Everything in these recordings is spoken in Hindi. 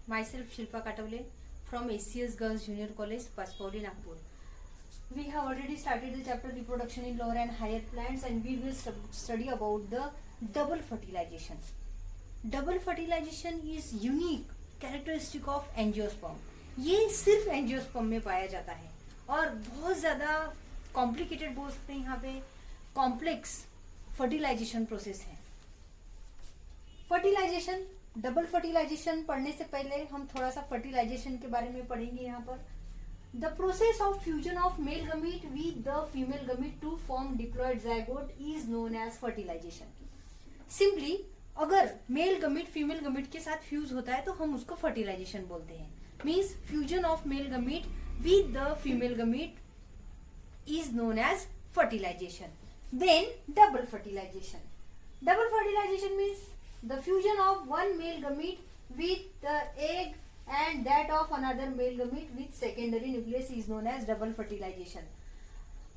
myself Shilpa Katavale from SCS Girls Junior College, Paspaudi, Nagpur. We have already started the chapter reproduction in lower and higher plants, and we will study about the double fertilization. Double fertilization is unique characteristic of angiosperm. ये सिर्फ एंजियोस्पर्म में पाया जाता है और बहुत ज्यादा कॉम्प्लिकेटेड बोल सकते हैं, यहाँ पे कॉम्प्लेक्स फर्टिलाइजेशन प्रोसेस है. फर्टिलाइजेशन, डबल फर्टिलाइजेशन पढ़ने से पहले हम थोड़ा सा फर्टिलाइजेशन के बारे में पढ़ेंगे. यहाँ पर the process of fusion of male gamete with the female gamete to form diploid zygote is known as fertilization. Simply अगर मेल गमीट फीमेल गमीट के साथ फ्यूज होता है तो हम उसको फर्टिलाइजेशन बोलते हैं. Means fusion of male gamete with the female gamete is known as fertilization. Then double fertilization. Double fertilization means the fusion of one male gamete with the egg and that of another male gamete with secondary nucleus is known as double fertilization.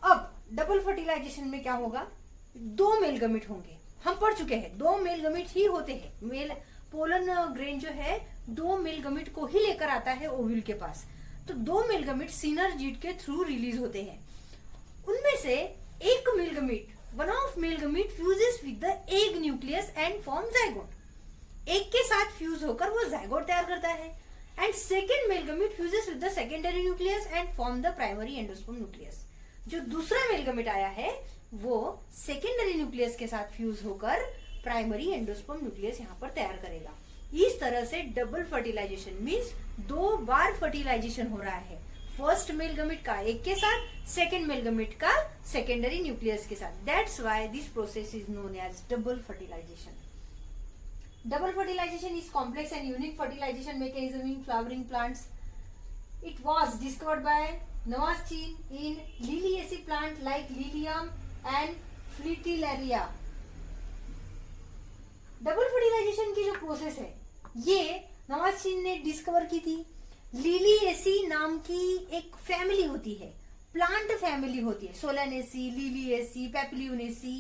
अब double fertilization में क्या होगा? दो मेल गमीट होंगे. हम पढ़ चुके हैं दो मेल गमीट ही होते हैं. मेल पोलन ग्रेन जो है दो मेल गमीट को ही लेकर आता है ओव्यूल के पास. तो दो मेल गमीट सिनर्जीड के थ्रू रिलीज होते हैं. उनमें से एक male gamete, one of male gamete fuses with the egg nucleus and form zygote. Egg के साथ फ्यूज होकर वो जाइगोट तैयार करता है. And second male gamete fuses with the secondary nucleus and form the primary endosperm nucleus. जो दूसरा मेल गमीट आया है वो सेकेंडरी न्यूक्लियस के साथ फ्यूज होकर प्राइमरी एंडोस्पर्म न्यूक्लियस यहाँ पर तैयार करेगा. इस तरह से डबल फर्टिलाइजेशन मीन्स दो बार फर्टिलाइजेशन हो रहा है. फर्स्ट मेल गमीट का एग के साथ, सेकेंड मेल गमीट का सेकेंडरी न्यूक्लियस के साथ. That's why this process is known as double fertilization. Double fertilization is complex and unique fertilization mechanism in flowering plants. It was discovered by Nowotny in liliaceae plant like Lilium and Fritillaria. Double fertilization की जो प्रोसेस है ये नवाची ने डिस्कवर की थी. लिलिएसी नाम की एक फैमिली होती है, प्लांट फैमिली होती है. सोलानेसी, लिलिएसी, पेपिलियोनेसी,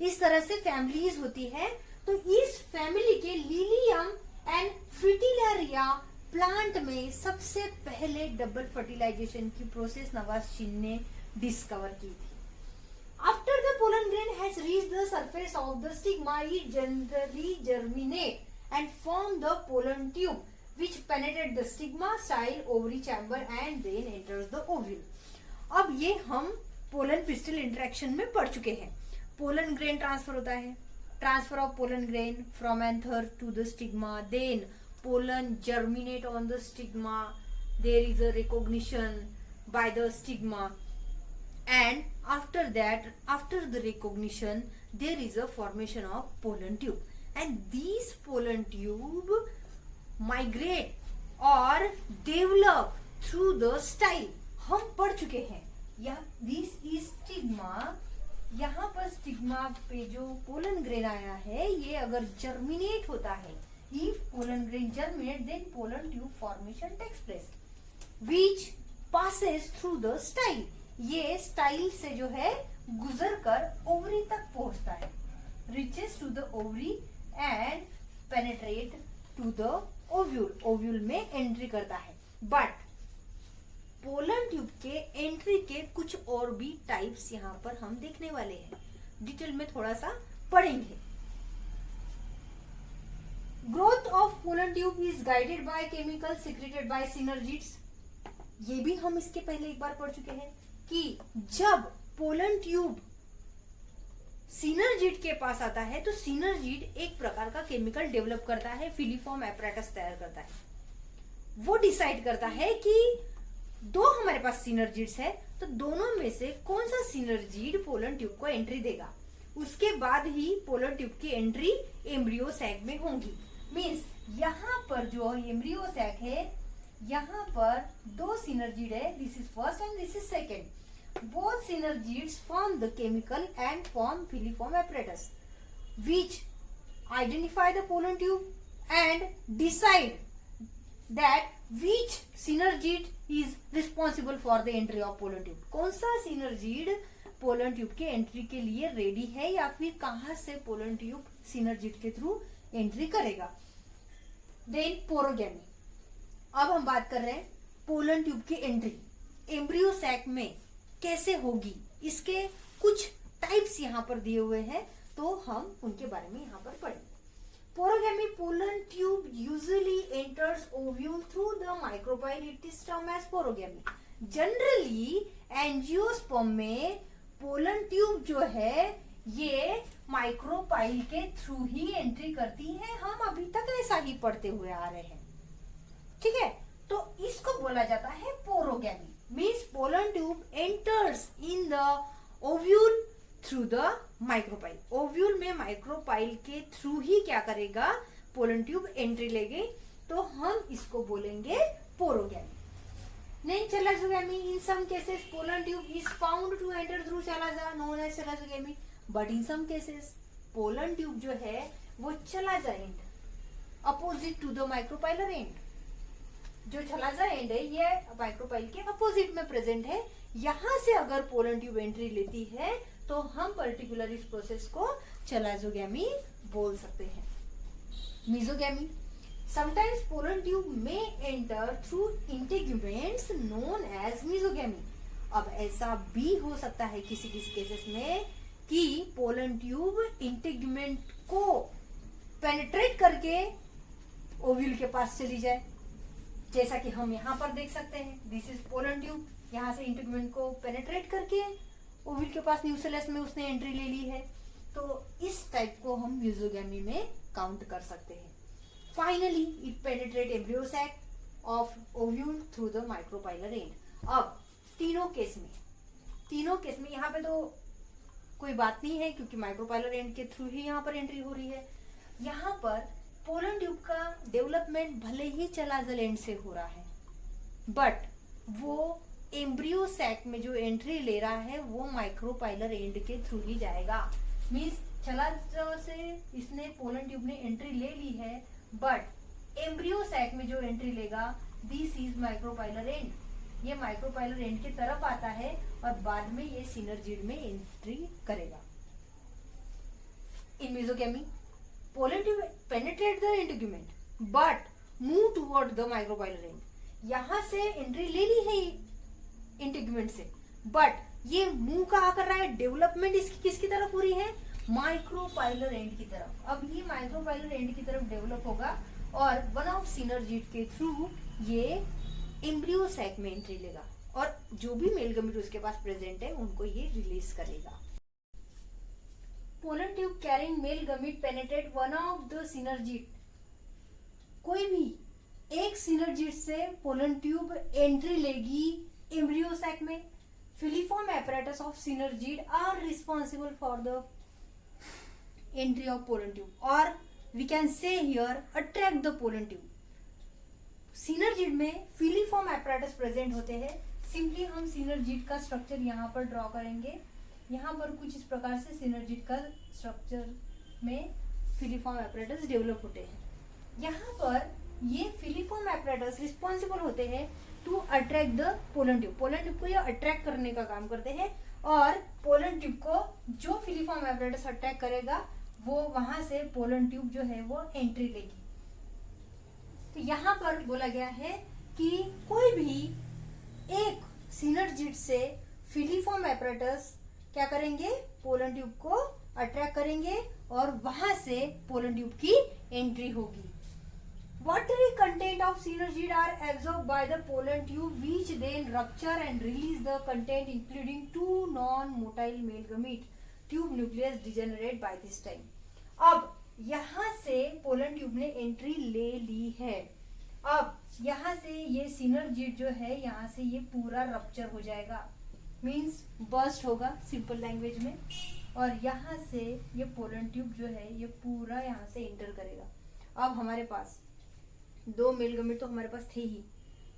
इस तरह से फैमिलीज होती है. तो इस फैमिली के लिलियम एंड फ्रिटिलरिया प्लांट में सबसे पहले डबल फर्टिलाइजेशन की प्रोसेस नवाची ने डिस्कवर की थी. After the pollen grain has reached the surface of the stigma, it generally germinate and form the pollen tube, which penetrate the stigma, style, ovary chamber, and then enters the ovule. अब ये हम पोलन पिस्टल इंटरेक्शन में पढ़ चुके हैं. पोलन ग्रेन ट्रांसफर होता है, transfer of pollen grain from anther to the stigma, then pollen germinate on the stigma, there is a recognition by the stigma, and after that, after the recognition, there is a formation of pollen tube, and these pollen tube migrate or develop through the style. हम पढ़ चुके हैं या दिस इज स्टिग्मा. यहाँ पर स्टिग्मा पे जो पोलन ग्रेन आया है ये अगर जर्मिनेट होता है, if pollen grain germinate then pollen tube formation takes place which passes through the style. ये स्टाइल से जो है गुजर कर ओवरी तक पहुंचता है, reaches to the ovary and penetrate to the ovule. Ovule में एंट्री करता है. बट पोलन ट्यूब के एंट्री के कुछ और भी टाइप्स यहाँ पर हम देखने वाले हैं, डिटेल में थोड़ा सा पढ़ेंगे. Growth of pollen tube is guided by chemical secreted by synergids. ये भी हम इसके पहले एक बार पढ़ चुके हैं कि जब पोलन ट्यूब सिनर्जिड के पास आता है तो सिनर्जिड एक प्रकार का केमिकल डेवलप करता है, फिलीफॉर्म एपरेटस तैयार करता है. वो डिसाइड करता है कि दो हमारे पास सिनर्जिड्स है तो दोनों में से कौन सा सिनर्जिड पोलन ट्यूब को एंट्री देगा. उसके बाद ही पोलन ट्यूब की एंट्री एम्ब्रियो सैक में होगी. मीन्स यहाँ पर जो एम्ब्रियो सैक है यहाँ पर दो सिनर्जिड है, this is first and this is second. Both synergids form the chemical and form filiform apparatus, which identify the pollen tube and decide that which synergid is responsible for the entry of pollen tube. कौन सा synergid pollen tube के एंट्री के लिए रेडी है या फिर कहाँ से pollen tube synergid के थ्रू एंट्री करेगा. Then porogamy. अब हम बात कर रहे हैं पोलन ट्यूब की एंट्री एम्ब्रियो सैक में कैसे होगी, इसके कुछ टाइप्स यहाँ पर दिए हुए हैं, तो हम उनके बारे में यहाँ पर पढ़ेंगे। Porogamy pollen tube usually enters ovule through the micropyle. It is termed as porogamy. Generally angiosperm में पोलन ट्यूब जो है ये माइक्रोपाइल के थ्रू ही एंट्री करती है। हम अभी तक ऐसा ही पढ़ते हुए आ रहे हैं, ठीक है। तो इसको बोला जाता है पोरोगैमी, means pollen tube enters in the ovule through the micropyle. Ovule में माइक्रोपाइल के थ्रू ही क्या करेगा, पोलन ट्यूब एंट्री लेगी, तो हम इसको बोलेंगे पोरोगैमी। नहीं chalazogamy, in some cases pollen tube is found to enter through chalaza, known as chalazogamy, but in some cases pollen tube जो है वो chalaza and opposite to the micropylar end, जो चलाजा एंड है ये माइक्रोपाइल के अपोजिट में प्रेजेंट है, यहां से अगर पोलन ट्यूब एंट्री लेती है तो हम पर्टिकुलर इस प्रोसेस को चलाजोगैमी बोल सकते हैं। मीजोगैमी, समटाइम्स पोलन ट्यूब में enter through integuments known as mesogamy. अब ऐसा भी हो सकता है किसी किसी केसेस में कि पोलन ट्यूब इंटेग्यूमेंट को पेनिट्रेट करके ओव्यूल के पास चली जाए, जैसा कि हम यहाँ पर देख सकते हैं। दिस इज पोलन ट्यूब, यहाँ से इंटेग्यूमेंट को पेनिट्रेट करके ओव्यूल के पास न्यूक्लियस में उसने एंट्री ले ली है, तो इस टाइप को हम मीजोगैमी में काउंट कर सकते हैं। Finally it penetrate embryo sac of ovule through the micropylar end. अब तीनों केस में यहाँ पे तो कोई बात नहीं है क्योंकि माइक्रोपाइलर एंड के थ्रू ही यहाँ पर एंट्री हो रही है। यहाँ पर पोलन ट्यूब का डेवलपमेंट भले ही चलाजल एंड से हो रहा है, बट वो एम्ब्रियो सैक में जो एंट्री ले रहा है वो माइक्रोपाइलर एंड के थ्रू ही जाएगा। मीन्स चलाजल से इसने पोलन ट्यूब ने एंट्री ले ली है, बट एम्ब्रियो सैक में जो एंट्री लेगा दिस इज माइक्रोपाइलर एंड, ये माइक्रोपाइलर एंड की तरफ आता है और बाद में ये सिनर्जिड में एंट्री करेगा। In mesogamy pollen tube penetrate the integument but move toward the micropylar end. यहां से एंट्री ले ली है इंटेग्यूमेंट से, बट ये मूव कहाँ कर रहा है, डेवलपमेंट इसकी किसकी तरफ हो रही है, माइक्रोपाइलर एंड की तरफ। अब ये माइक्रोपाइलर एंड की तरफ डेवलप होगा और वन ऑफ सिनर्जिड के थ्रू ये एम्ब्रियो सैक में एंट्री लेगा और जो भी मेल गमीट उसके पास प्रेजेंट है उनको ये रिलीज करेगा। Pollen tube carrying male gamete penetrate one of the synergid. कोई भी एक सिनर्जिड से पोलन ट्यूब एंट्री लेगी एम्ब्रियो सैक में। Filiform apparatus of synergid are responsible for the entry of pollen tube, or we can say here attract the pollen tube. Synergid में फिलीफॉर्म apparatus प्रेजेंट होते हैं। सिंपली हम सिनर्जिड का स्ट्रक्चर यहाँ पर ड्रॉ करेंगे। यहाँ पर कुछ इस प्रकार से सिनर्जिड का स्ट्रक्चर में फिलीफॉर्म apparatus डेवलप होते हैं। यहाँ पर ये फिलीफॉर्म apparatus रिस्पॉन्सिबल होते हैं to attract the pollen tube. Pollen tube को ये अट्रैक्ट करने का काम करते हैं और पोलन ट्यूब को जो फिलीफॉर्म apparatus अट्रैक्ट करेगा वो वहां से पोलन ट्यूब जो है वो एंट्री लेगी। तो यहाँ पर बोला गया है कि कोई भी एक सिनर्जिड से फिलीफॉर्म apparatus क्या करेंगे, पोलन ट्यूब को अट्रैक्ट करेंगे और वहां से पोलन ट्यूब की एंट्री होगी। Watery content of synergid are absorbed by the pollen tube, which then rupture and release the content, including two non-motile male gamete. Tube nucleus degenerate by this time. अब यहाँ से पोलन ट्यूब ने एंट्री ले ली है। अब यहाँ से ये सिनर्जिड जो है यहाँ से ये पूरा रप्चर हो जाएगा, मीन्स बर्स्ट होगा सिंपल लैंग्वेज में, और यहाँ से ये पोलन ट्यूब जो है ये पूरा यहाँ से एंटर करेगा। अब हमारे पास दो मेल गमीट तो हमारे पास थे ही,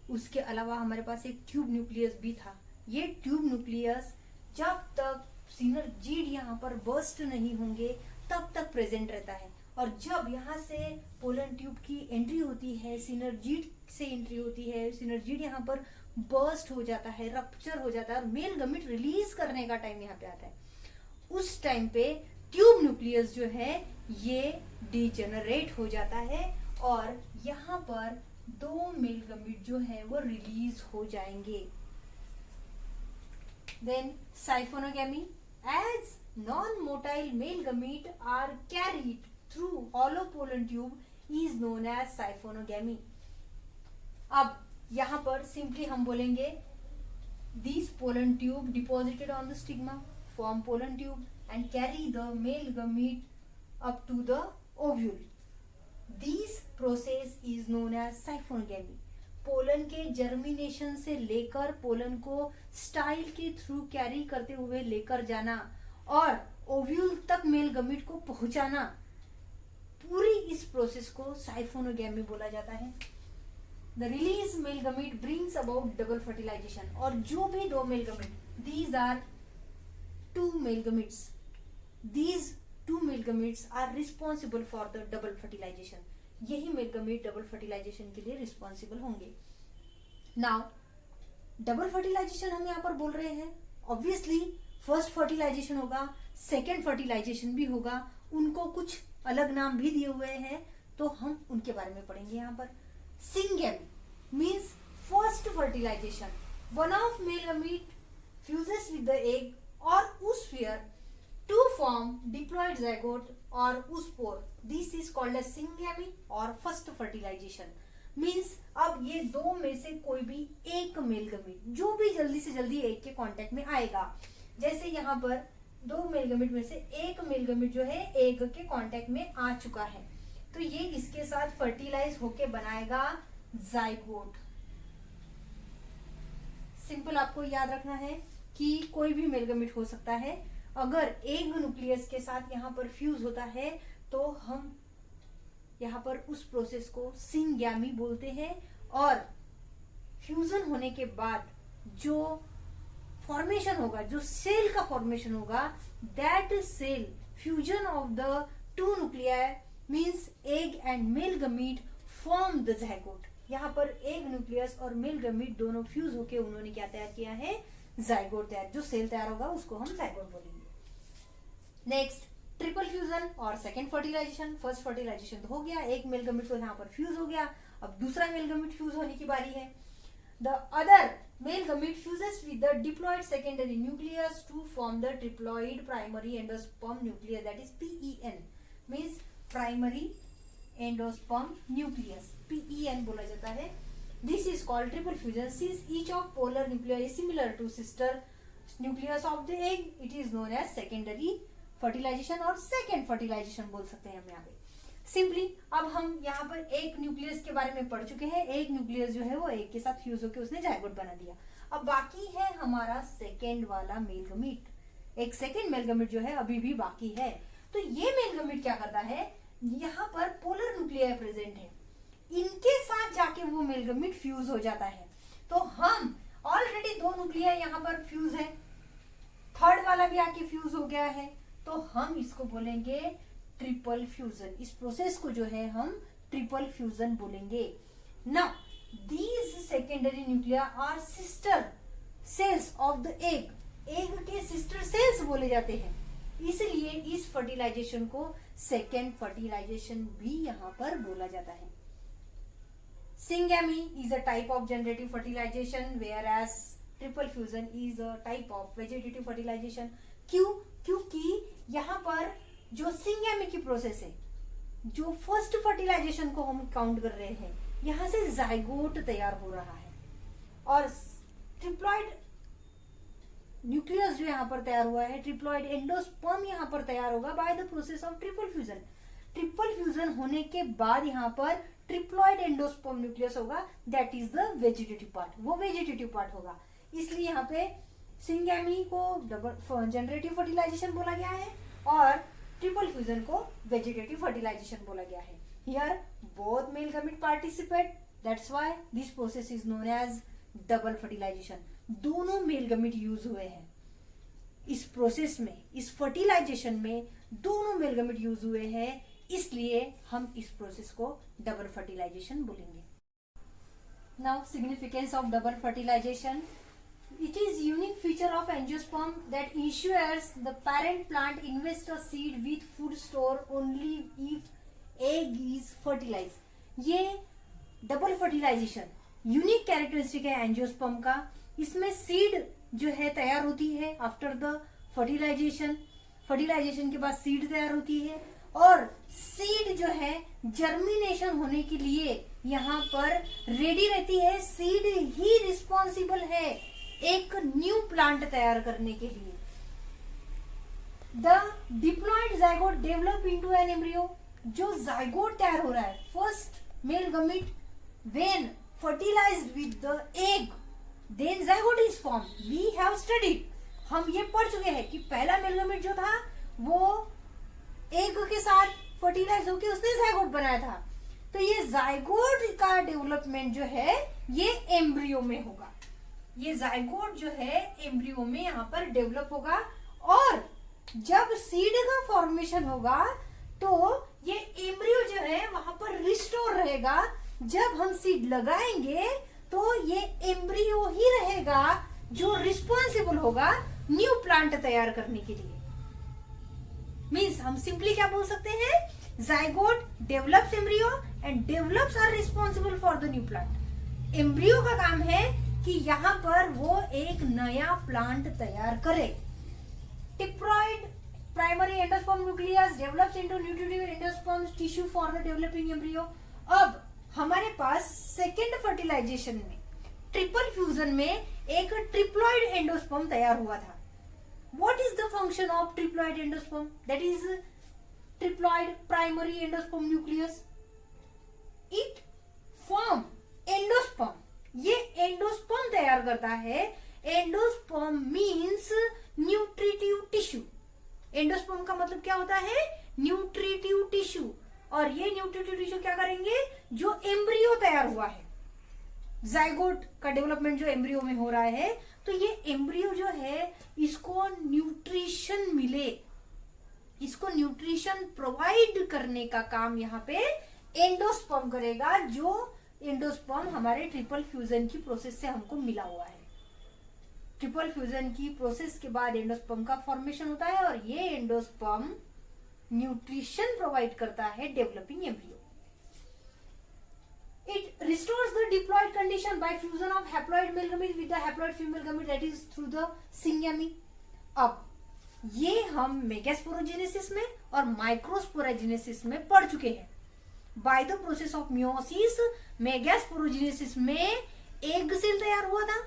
उसके अलावा हमारे पास एक ट्यूब न्यूक्लियस भी था। ये ट्यूब न्यूक्लियस जब तक सिनर्जिड यहाँ पर बर्स्ट नहीं होंगे तब तक प्रेजेंट रहता है, और जब यहाँ से पोलन ट्यूब की एंट्री होती है, सिनर्जिड से एंट्री होती है, सिनर्जिड यहाँ पर बर्स्ट हो जाता है, रप्चर हो जाता है और मेल गमीट रिलीज करने का टाइम यहाँ पे आता है। उस टाइम पे ट्यूब न्यूक्लियस जो है ये डिजेनरेट हो जाता है और यहाँ पर दो मेल गमीट जो है वो रिलीज हो जाएंगे। Then siphonogamy, as non motile male gamete are carried through hollow pollen tube is known as siphonogamy. अब यहां पर सिंपली हम बोलेंगे these pollen tube deposited on the stigma form pollen tube and carry the male gamete up to the ovule. This process is known as siphonogamy. Pollen के जर्मिनेशन से लेकर पोलन को स्टाइल के थ्रू कैरी करते हुए लेकर जाना और ओव्यूल तक मेल गमीट को पहुंचाना, पूरी इस प्रोसेस को साइफोनोगैमी बोला जाता है। The release male gamete brings about double fertilization, और जो भी दो male gamete, these are two male gametes, these two male gametes are responsible for the double fertilization. यही मेल गमीट डबल फर्टिलाइजेशन के लिए रिस्पॉन्सिबल होंगे। नाउ डबल फर्टिलाइजेशन हम यहाँ पर बोल रहे हैं, ऑब्वियसली फर्स्ट फर्टिलाइजेशन होगा, सेकेंड फर्टिलाइजेशन भी होगा, उनको कुछ अलग नाम भी दिए हुए हैं, तो हम उनके बारे में पढ़ेंगे यहाँ पर। Syngamy means first fertilization. One of male gamete fuses with the egg or oosphere to form diploid zygote or oospore. This is called as syngamy or first fertilization. Means अब ये दो में से कोई भी एक मेल गमीट जो भी जल्दी से जल्दी एग के कांटेक्ट में आएगा, जैसे यहाँ पर दो मेल गमीट में से एक मेल गमीट जो है एग के कांटेक्ट में आ चुका है, तो ये इसके साथ फर्टिलाइज होके बनाएगा जाइगोट। सिंपल आपको याद रखना है कि कोई भी मेल गमीट हो सकता है। अगर एग न्यूक्लियस के साथ यहाँ पर फ्यूज होता है तो हम यहाँ पर उस प्रोसेस को सिंगैमी बोलते हैं, और फ्यूजन होने के बाद जो फॉर्मेशन होगा, जो सेल का फॉर्मेशन होगा, that cell fusion of the two nuclei means egg and male gamete form the zygote। यहाँ पर एग न्यूक्लियस और मेल गमीट दोनों फ्यूज होके उन्होंने क्या तैयार किया है, जाइगोट तैयार। जो सेल तैयार होगा उसको हम जाइगोट बोलेंगे। नेक्स्ट ट्रिपल फ्यूजन और सेकेंड फर्टिलाइजेशन। फर्स्ट फर्टिलाइजेशन तो हो गया, एक मेल गमीट तो यहाँ पर फ्यूज हो गया, अब दूसरा मेल गमीट फ्यूज होने की बारी है। The other male gamete fuses with the diploid secondary nucleus to form the triploid primary endosperm nucleus, that is PEN, means primary endosperm nucleus, PEN बोला जाता है। This is called triple fusion since each of polar nuclear is similar to sister nucleus of the egg, it is known as secondary fertilization और सेकेंड फर्टिलाइजेशन बोल सकते हैं हम यहाँ पे। सिंपली अब हम यहाँ पर एक न्यूक्लियस के बारे में पढ़ चुके हैं। एक न्यूक्लियस जो है वो एग के साथ फ्यूज होकर उसने जाइगोट बना दिया। अब बाकी है हमारा सेकेंड वाला मेल गमीट। एक सेकेंड मेल गमीट जो है अभी भी बाकी है। तो ये मेल गमीट क्या करता है, यहाँ पर पोलर न्यूक्लियाई प्रेजेंट है, इनके साथ जाके वो मेल गमीट फ्यूज हो जाता है। तो हम ऑलरेडी दो न्यूक्लियाई यहाँ पर फ्यूज है, थर्ड वाला भी आके फ्यूज हो गया है, तो हम इसको बोलेंगे ट्रिपल फ्यूजन। इस प्रोसेस को जो है हम ट्रिपल फ्यूजन बोलेंगे। Now these secondary nuclei are sister cells of the egg, egg के सिस्टर सेल्स बोले जाते हैं, इसलिए इस फर्टिलाइजेशन को सेकेंड फर्टिलाइजेशन भी यहाँ पर बोला जाता है। Syngamy is a type of generative fertilization whereas triple fusion is a type of vegetative fertilization. क्यों? क्योंकि यहाँ पर जो सिंगैमी की प्रोसेस है, जो फर्स्ट फर्टिलाइजेशन को हम काउंट कर रहे हैं, यहाँ से जाइगोट तैयार हो रहा है, और ट्रिप्लॉइड न्यूक्लियस जो यहाँ पर तैयार हुआ है, ट्रिप्लॉइड एंडोस्पर्म यहाँ पर तैयार होगा by the process of triple fusion. Triple fusion होने के बाद यहाँ पर ट्रिप्लॉइड एंडोस्पर्म न्यूक्लियस होगा, that is the vegetative part, वो वेजिटेटिव पार्ट होगा। इसलिए यहाँ पे सिंगैमी को डबल जनरेटिव फर्टिलाइजेशन बोला गया है और ट्रिपल फ्यूजन को वेजिटेटिव फर्टिलाइजेशन बोला गया है। Here both male gamete participate, that's why this process is known as double fertilization. दोनों मेल गमीट यूज हुए हैं इस प्रोसेस में, इस फर्टिलाइजेशन में दोनों मेल गमीट यूज हुए हैं, इसलिए हम इस प्रोसेस को डबल फर्टिलाइजेशन बोलेंगे। Now significance of double fertilization. It is unique feature of angiosperm that ensures the parent plant invests a seed with food store only if egg is fertilized। ये डबल फर्टिलाइजेशन यूनिक कैरेक्टरिस्टिक है एंजियोस्पर्म का। इसमें सीड जो है तैयार होती है आफ्टर द फर्टिलाइजेशन, फर्टिलाइजेशन के बाद सीड तैयार होती है, और सीड जो है जर्मिनेशन होने के लिए यहाँ पर रेडी रहती है। सीड ही रिस्पॉन्सिबल है एक न्यू प्लांट तैयार करने के लिए। The diploid zygote develop into an embryo, जो जाइगोट तैयार हो रहा है first male gamete when fertilized with the egg then zygote is formed. We have studied, हम ये पढ़ चुके हैं कि पहला मेल गमीट जो था वो एग के साथ फर्टिलाइज होकर उसने जाइगोट बनाया था। तो ये जाइगोट का डेवलपमेंट जो है ये एम्ब्रियो में होगा। ये जाइगोट जो है एम्ब्रियो में यहाँ पर डेवलप होगा, और जब सीड का फॉर्मेशन होगा तो ये एम्ब्रियो जो है वहां पर रिस्टोर रहेगा। जब हम सीड लगाएंगे तो ये एम्ब्रियो ही रहेगा जो रिस्पॉन्सिबल होगा न्यू प्लांट तैयार करने के लिए। मीन्स हम सिंपली क्या बोल सकते हैं, zygote develops embryo and develops are responsible for the new plant. Embryo का काम है कि यहाँ पर वो एक नया प्लांट तैयार करे। Diploid primary endosperm nucleus develops into nutritive endosperm tissue for the developing embryo. अब हमारे पास सेकेंड फर्टिलाइजेशन में ट्रिपल फ्यूजन में एक ट्रिप्लॉइड एंडोस्पर्म तैयार हुआ था। What is the function of triploid endosperm? That is triploid primary endosperm nucleus. It form endosperm, ये एंडोस्पर्म तैयार करता है। Endosperm means nutritive tissue. Endosperm का मतलब क्या होता है, न्यूट्रिटिव टिश्यू। और ये न्यूट्रिटिव टिश्यू क्या करेंगे, जो एम्ब्रियो तैयार हुआ है, जाइगोट का डेवलपमेंट जो एम्ब्रियो में हो रहा है, तो ये एम्ब्रियो जो है इसको न्यूट्रिशन मिले, इसको न्यूट्रिशन प्रोवाइड करने का काम यहाँ पे एंडोस्पर्म करेगा, जो एंडोस्पर्म हमारे ट्रिपल फ्यूजन की प्रोसेस से हमको मिला हुआ है। ट्रिपल फ्यूजन की प्रोसेस के बाद एंडोस्पर्म का फॉर्मेशन होता है, और ये एंडोस्पर्म न्यूट्रिशन प्रोवाइड करता है developing embryo. It restores the diploid condition by fusion of haploid male gamete with the haploid female gamete, that is through the syngamy. अब ये हम मेगास्पोरोजेनेसिस में और माइक्रोस्पोरोजेनेसिस में पढ़ चुके हैं। By the process of meiosis, megasporogenesis में एग सेल तैयार हुआ था,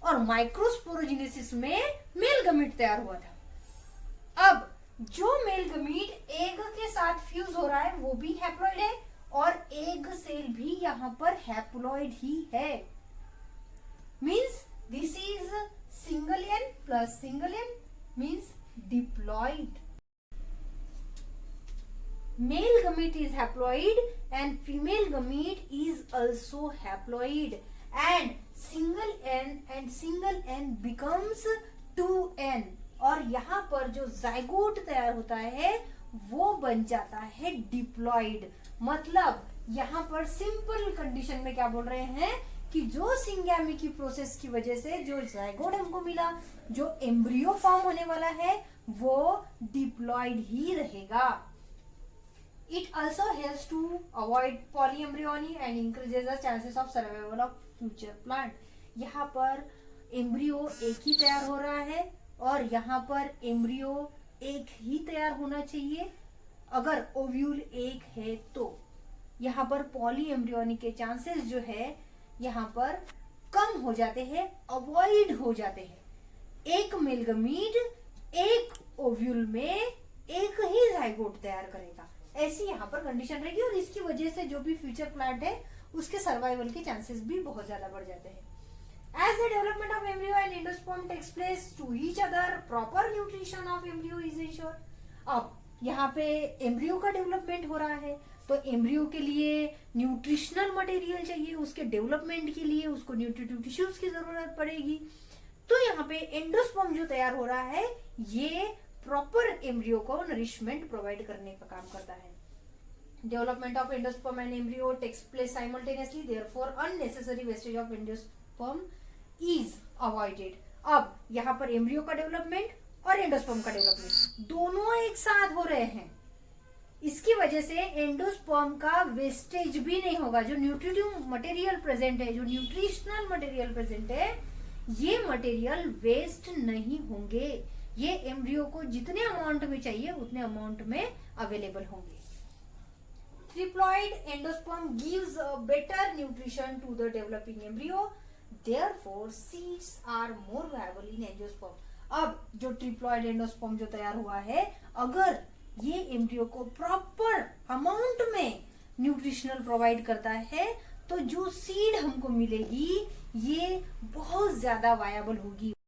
और माइक्रोस्पोरोजेनेसिस में मेल गमीट तैयार हुआ था। अब जो मेल गमीट एग के साथ फ्यूज हो रहा है वो भी हैप्लॉइड है, और एग सेल भी यहाँ पर हैप्लॉइड ही है। Means this is single n plus single n means diploid. Male gamete is haploid and female gamete is also haploid, and single n becomes 2n, और यहाँ पर जो जाइगोट तैयार होता है वो बन जाता है डिप्लॉइड। मतलब यहाँ पर सिंपल कंडीशन में क्या बोल रहे हैं कि जो सिंगैमी की प्रोसेस की वजह से जो जाइगोट हमको मिला, जो एम्ब्रियो फॉर्म होने वाला है वो डिप्लॉइड ही रहेगा। It also helps to avoid polyembryony and increases the chances of survival of future plant. यहाँ पर एम्ब्रियो एक ही तैयार हो रहा है, और यहाँ पर एम्ब्रियो एक ही तैयार होना चाहिए। अगर ओव्यूल एक है तो यहाँ पर पॉली एम्ब्रियोनी के चांसेस जो है यहाँ पर कम हो जाते हैं, अवॉइड हो जाते हैं। एक मेल गमीट एक ओव्यूल में एक ही जाइगोट तैयार करेगा, ऐसी यहाँ पर कंडीशन रहेगी, और इसकी वजह से जो भी फ्यूचर प्लांट है उसके सर्वाइवल के चांसेस भी बहुत ज्यादा बढ़ जाते हैं। As the development of embryo and endosperm takes place to each other, proper nutrition of embryo is ensured. अब यहाँ पे एम्ब्रियो का डेवलपमेंट हो रहा है, तो एम्ब्रियो के लिए न्यूट्रिशनल मटेरियल चाहिए, उसके डेवलपमेंट के लिए उसको न्यूट्रिटिव टिश्यूज की जरूरत पड़ेगी। तो यहाँ पे एंडोस्पर्म जो तैयार हो रहा है ये प्रॉपर एम्ब्रियो को नरिशमेंट प्रोवाइड करने का काम करता है। Development of endosperm and embryo takes place simultaneously, therefore unnecessary wastage of endosperm is avoided. अब यहाँ पर एम्ब्रियो का डेवलपमेंट और एंडोस्पर्म का डेवलपमेंट दोनों एक साथ हो रहे हैं, इसकी वजह से एंडोस्पर्म का वेस्टेज भी नहीं होगा। जो न्यूट्रिटिव मटेरियल प्रेजेंट है, जो न्यूट्रिशनल मटेरियल प्रेजेंट है, ये मटेरियल वेस्ट नहीं होंगे। ये एम्ब्रियो को जितने अमाउंट में चाहिए उतने अमाउंट में अवेलेबल होंगे। Triploid endosperm gives a better nutrition to the developing embryo, therefore seeds are more viable in angiosperm. अब जो ट्रिप्लॉइड एंडोस्पर्म जो तैयार हुआ है, अगर ये एम्ब्रियो को प्रॉपर अमाउंट में न्यूट्रिशनल प्रोवाइड करता है तो जो सीड हमको मिलेगी ये बहुत ज्यादा वायबल होगी।